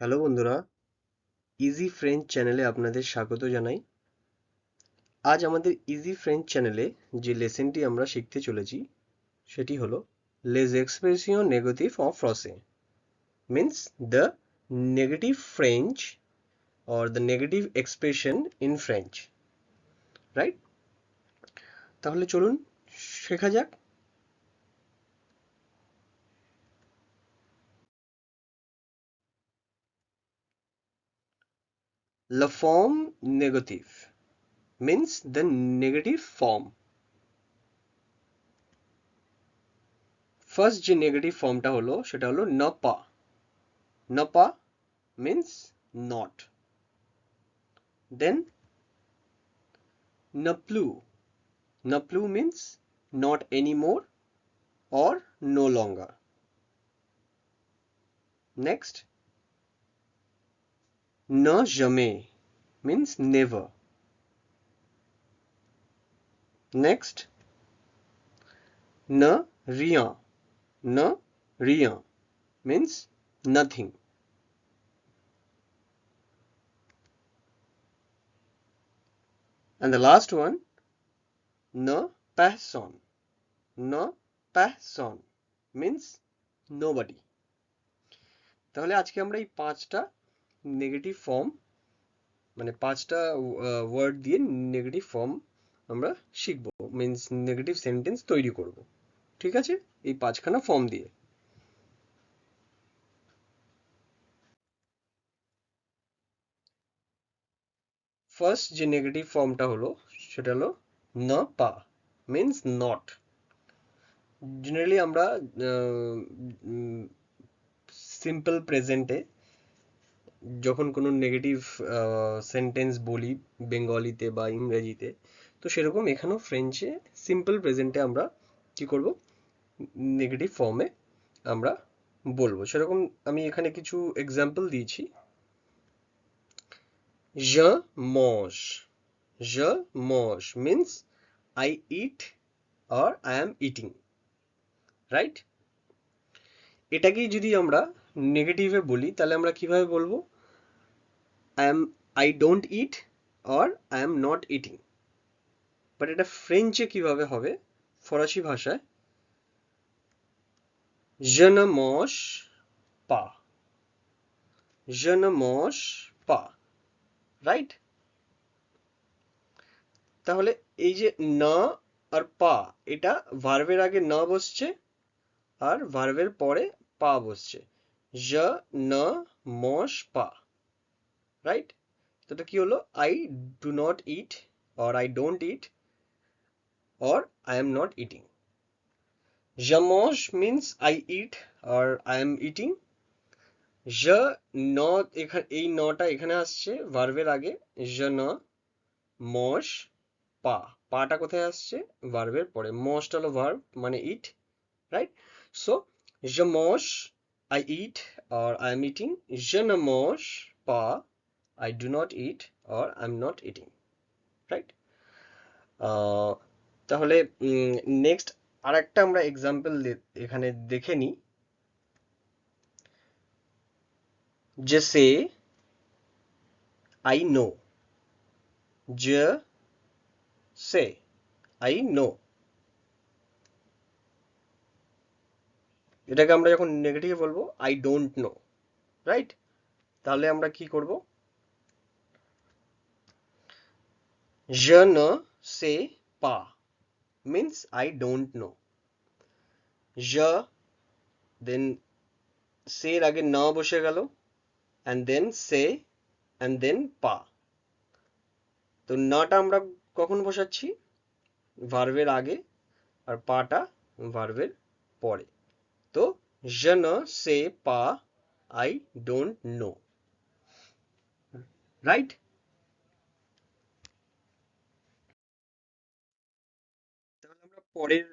Hello বন্ধুরা, easy French চ্যানেলে আপনাদের স্বাগত জানাই। আজ আমাদের ইজি ফ্রেঞ্চ চ্যানেলে যে লেসনটি আমরা শিখতে চলেছি সেটি হলো les expressions négatives en français means the negative French or the negative expression in French, right? তাহলে চলুন শেখা যাক। La forme négative means the negative form. First যে নেগেটিভ ফর্মটা হলো সেটা হলো ne pas. Ne pas means not. Then ne plus. Ne plus means not anymore or no longer. Next, ne jamais means never. Next, ne rien. Ne rien means nothing. And the last one, ne personne. Ne personne means nobody. তাহলে আজকে আমরা এই পাঁচটা negative form মানে পাঁচটা word দিয়ে negative form আমরা শিখবো, মিন্স নেগেটিভ সেন্টেন্স তৈরি করব। ঠিক আছে, এই পাঁচখানা ফর্ম দিয়ে। ফার্স্ট যে নেগেটিভ ফর্মটা হলো সেটা হলো না পা, মিন্স নট। জেনারেলি আমরা সিম্পল প্রেজেন্টে যখন কোনো নেগেটিভ সেন্টেন্স বলি বেঙ্গলিতে বা ইংরেজিতে, তো সেরকম এখানেও ফ্রেঞ্চে সিম্পল প্রেজেন্টে আমরা কি করব, নেগেটিভ ফর্মে আমরা বলবো। সেরকম আমি এখানে কিছু এক্সাম্পল দিয়েছি। Je mange. Je mange means I eat or I am eating. Right? এটাকেই যদি আমরা নেগেটিভে বলি তাহলে আমরা কিভাবে বলবো? I don't eat or I am not eating. But এটা ফ্রেঞ্চে কিভাবে হবে? ফরাসি ভাষায় je ne mange pas. Je ne mange pas. Right? তাহলে এই যে না আর পা, এটা ভার্বের আগে না বসছে আর ভার্বের পরে পা বসছে। je ne mange pas. Right? তো এটা কি হলো? I do not eat or I don't eat or I am not eating. Je mange means I eat or I am eating. je ন এই নটা এখানে আসছে ভার্বের আগে। je ne mange pas. পাটা কোথায় আসছে? ভার্বের পরে। মস্ট হলো ভার্ব মানে eat, right? So je mange I eat or I am eating. Je ne mange pas. I do not eat or I'm not eating. Right? তাহলে নেক্সট আরেকটা আমরা এক্সাম্পল এখানে দেখে নিই। যে সে I know. Je sais I know. এটাকে আমরা যখন নেগেটিভে বলবো I don't know. রাইট? তাহলে আমরা কি করব? Je ne sais pas means I don't know. Je, then say এর আগে না বসে গেল, and then say, and then pas. তো নাটা আমরা কখন বসাচ্ছি? ভার্বের আগে, আর পাটা ভার্বের পরে। তো je ne sais pas, I don't know. Right? তাহলে আমরা পরের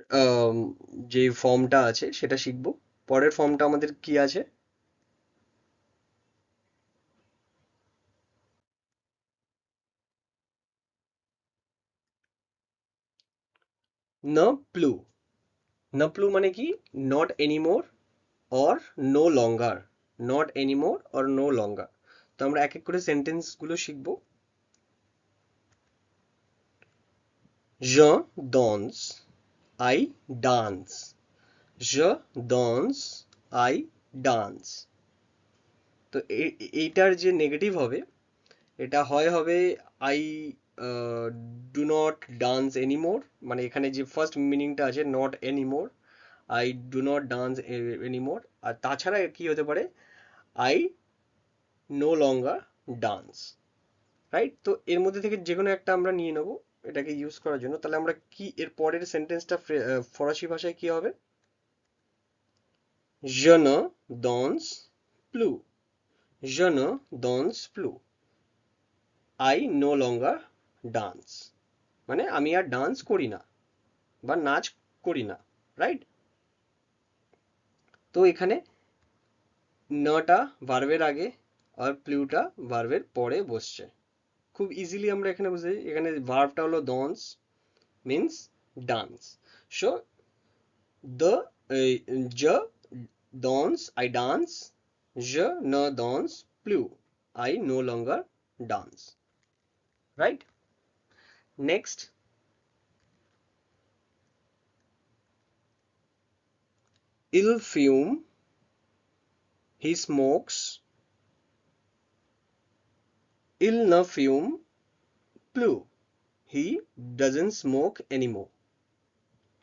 যে ফর্মটা আছে সেটা শিখব। পরের ফর্মটা আমাদের কি আছে? ne plus. ne plus মানে কি? Not anymore or no longer. Not anymore or no longer. তো আমরা এক এক করে সেন্টেন্সগুলো শিখবো। Je danse, I dance. Je danse, I dance. তো এইটার যে নেগেটিভ হবে, এটা হবে I do not dance anymore, মানে এখানে যে ফার্স্ট মিনিংটা আছে not anymore, I do not dance anymore. আর তাছাড়া কি হতে পারে, I no longer dance. Right? তো এর মধ্যে থেকে যে কোনো একটা আমরা নিয়ে নেবো এটাকে ইউজ করার জন্য। তাহলে আমরা কি এর পরের সেন্টেন্সটা ফরাসি ভাষায় কি হবে? Je ne danse plus. Je ne danse plus. I no longer dance. মানে আমি আর ডান্স করি না বা নাচ করি না। রাইট? তো এখানে নটা ভার্বের আগে আর প্লুটা ভার্বের পরে বসছে। খুব ইজিলি আমরা এখানে বুঝতে পারি, এখানে ভার্বটা হলো dance means dance. So the je danse, I dance. Je ne danse plus. I no longer dance. Right? Next. Il fume. He smokes. Il ne fume plus. He doesn't smoke anymore.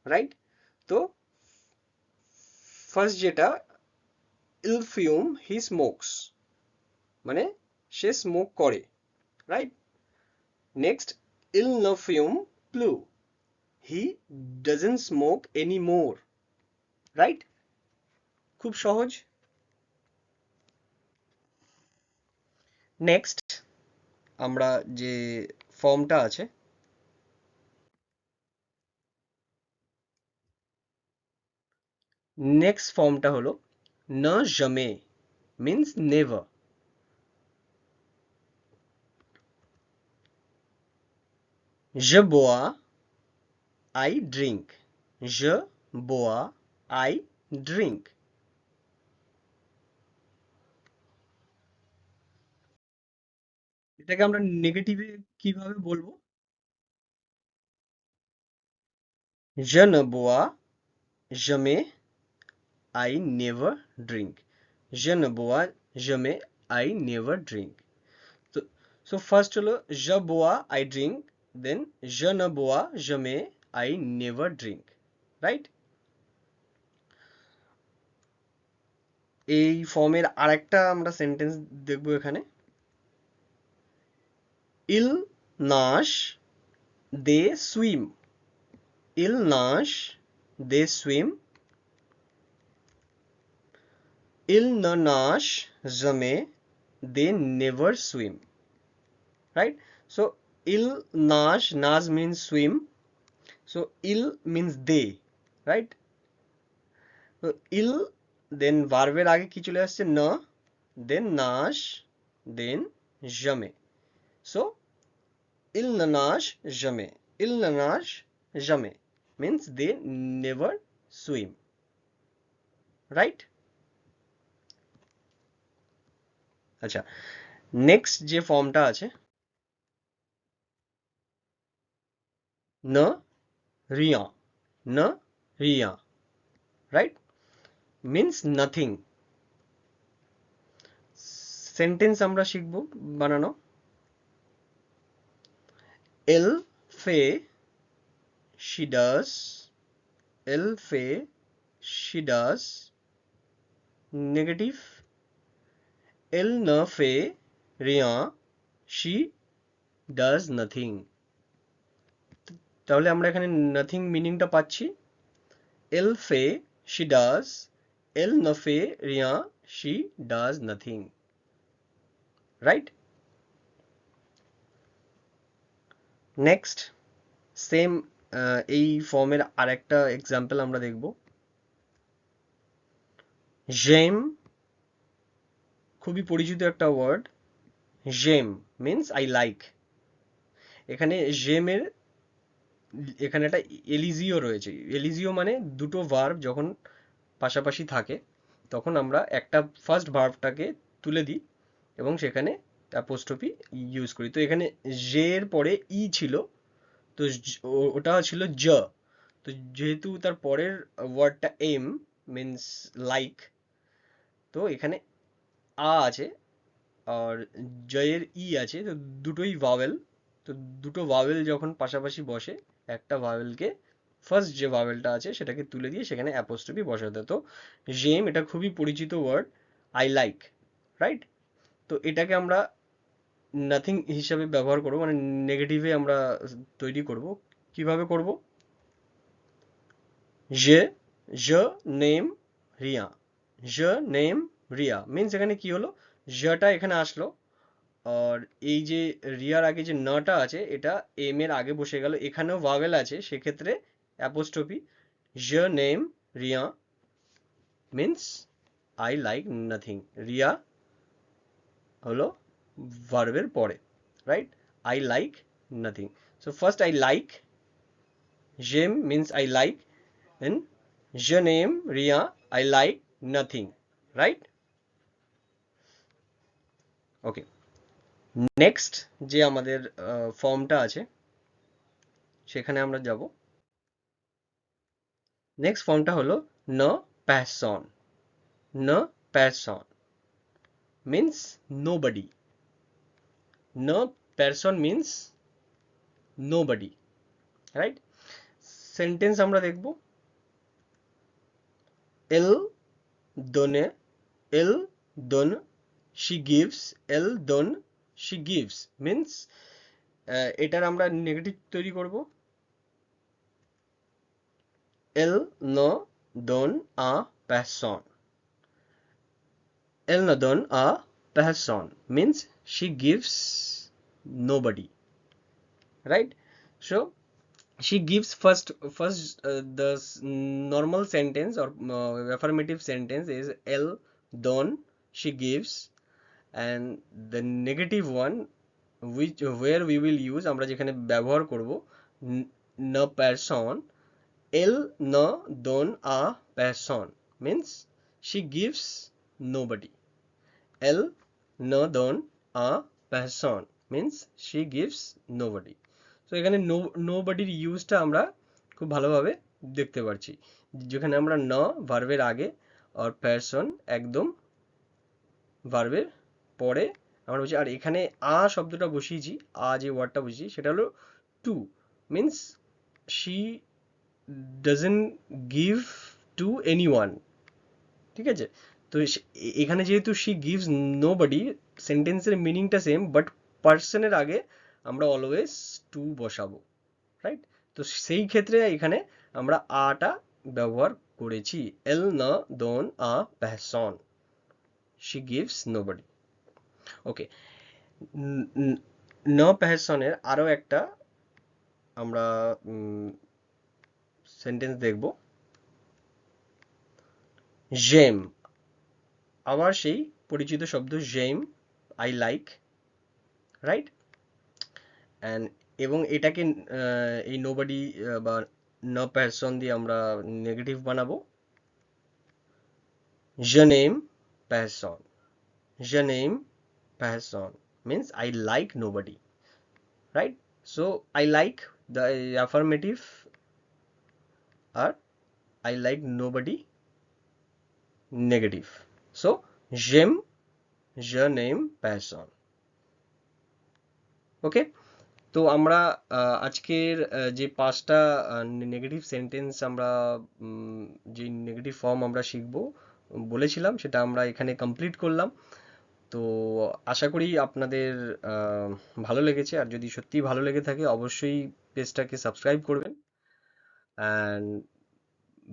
Right? তো first যেটা, il fume, he smokes, মানে সে smoke করে। Right? Next, il ne fume plus, he doesn't smoke anymore. Right? খুব সহজ। Next আমরা যে ফর্মটা আছে, নেক্সট ফর্মটা হলো না জামে, means never. Je bois, I drink. Je bois, I drink. এটাকে আমরা নেগেটিভে কিভাবে বলবো? Je ne bois jamais, I never drink. Je ne bois jamais, I never drink. So, so first হলো je bois, I drink. Then je ne bois jamais, I never drink. Right? এই ফর্মের আরেকটা আমরা sentence দেখবো এখানে। Il nage, they swim. Il nage, they swim. Il ne nage jamais, they never swim. Right? So il nage, nage means swim. So il means they. Right? So il, then ভার্বের আগে কি চলে আসছে? না, then nage, then jamais. So il ne nage jamais. Il ne nage jamais means they never swim. Right? আচ্ছা, next যে ফর্মটা আছে, না রিয়া, না Riya. Right? Means nothing. Sentence আমরা শিখবো বানানো। Elle fait, she does. Elle fait, she does. Negative, elle ne fait rien, she does nothing. তাহলে আমরা এখানে নাথিং মিনিংটা পাচ্ছি। Elle fait, she does. Elle ne fait rien, she does nothing. Right? Next same এই ফর্মের আরেকটা example আমরা দেখব। j'aime, খুবই পরিচিত একটা word. j'aime means I like. এখানে j'aime এর এখানে একটা এলিজিও রয়েছে। এলিজিও মানে দুটো ভার্ব যখন পাশাপাশি থাকে তখন আমরা একটা ফার্স্ট ভার্বটাকে তুলে দিই এবং সেখানে অ্যাপোস্ট্রফি ইউজ করি। তো এখানে যে এর পরে ই ছিল, তো ওটা ছিল জ। তো যেহেতু তার পরের ওয়ার্ডটা এম মিন্স লাইক, তো এখানে আ আছে আর জয়ের ই আছে, তো দুটোই ভাওয়েল। তো দুটো ভাওয়েল যখন পাশাপাশি বসে, একটা ভাওয়েলকে ফার্স্ট যে ভাওয়েলটা আছে সেটাকে তুলে দিয়ে সেখানে অ্যাপোস্ট্রফি বসাতে হয়। তো জেম এটা খুবই পরিচিত ওয়ার্ড, আই লাইক, রাইট? তো এটাকে আমরা নাথিং হিসাবে ব্যবহার করব, মানে নেগেটিভে আমরা তৈরি করব। কিভাবে করব? যে নেম রিয়া, যে নেম রিয়া মিন্স এখানে কি হলো, জটা এখানে আসলো আর এই যে রিয়ার আগে যে নটা আছে এটা এম এর আগে বসে গেল, এখানেও ভাওয়েল আছে, সেক্ষেত্রে অ্যাপোস্ট্রফি। যে নেম রিয়া মিন্স আই লাইক নাথিং। রিয়া হলো ভার্বের পরে, right? I like nothing. So first I like, জেম means I like, and je n'aime rien, I like nothing, right? Okay, next যে আমাদের ফর্মটা আছে সেখানে আমরা যাব। নেক্সট ফর্মটা হলো ন প্যারসন। ন প্যারসন মিন্স নোবডি। ন প্যারসন মিন্স নোবডি, রাইট? সেন্টেন্স আমরা দেখব। এল দোনে, এল দোন she gives, এল দোন she gives মিন্স এটার আমরা নেগেটিভ তৈরি করব। Elle ne donne à personne. Elle ne donne à personne means she gives nobody, right? So she gives the normal sentence or affirmative sentence is elle donne, she gives, and the negative one which where we will use আমরা যেখানে ব্যবহার করব ne personne, elle ne donne à personne means she gives nobody. Elle ne donne à personne means she gives nobody. So এখানে নোবডির ইউজটা আমরা খুব ভালোভাবে দেখতে পাচ্ছি, যেখানে আমরা ন ভার্বের আগে আর পারসন একদম ভার্বের পরে আমরা বলছি, আর এখানে আ শব্দটা বসিয়েছি, আ যে ওয়ার্ডটা বসিয়েছি সেটা হলো টু means she doesn't give to anyone, ঠিক আছে? তো এখানে যেহেতু she gives nobody, সেন্টেন্সের মিনিংটা সেম, বাট পার্সনের আগে আমরা অলওয়েজ টু বসাবো, রাইট? তো সেই ক্ষেত্রে এখানে আমরা আটা ব্যবহার করেছি। এল না দোন আ পেরসন, she gives nobody. ওকে, ন পেরসনের আরো একটা আমরা সেন্টেন্স দেখব। জেম, আবার সেই পরিচিত শব্দ জেম, আই লাইক, রাইট? অ্যান্ড এবং এটাকে এই নোবডি বা ন পারসন দিয়ে আমরা নেগেটিভ বানাবো। je n'aime personne, je n'aime personne means I like nobody, right? So I like the affirmative or I like nobody negative. So j'aime, je n'aime personne. ওকে, তো আমরা আজকের যে পাঁচটা নেগেটিভ সেন্টেন্স আমরা যে নেগেটিভ ফর্ম আমরা শিখব বলেছিলাম সেটা আমরা এখানে কমপ্লিট করলাম। তো আশা করি আপনাদের ভালো লেগেছে, আর যদি সত্যিই ভালো লেগে থাকে অবশ্যই পেজটাকে সাবস্ক্রাইব করবেন অ্যান্ড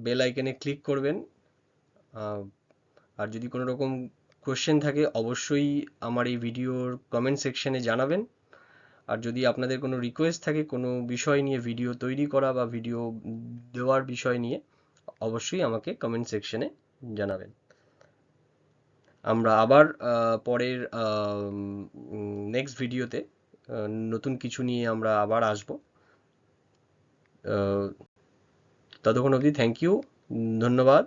বেল আইকনে ক্লিক করবেন। আর যদি কোনো রকম কোশ্চেন থাকে অবশ্যই আমার এই ভিডিওর কমেন্ট সেকশনে জানাবেন। আর যদি আপনাদের কোনো রিকোয়েস্ট থাকে কোনো বিষয় নিয়ে ভিডিও তৈরি করা বা ভিডিও দেওয়ার বিষয় নিয়ে, অবশ্যই আমাকে কমেন্ট সেকশনে জানাবেন। আমরা আবার পরের নেক্সট ভিডিওতে নতুন কিছু নিয়ে আমরা আবার আসবো। ততক্ষণ অবধি থ্যাংক ইউ, ধন্যবাদ।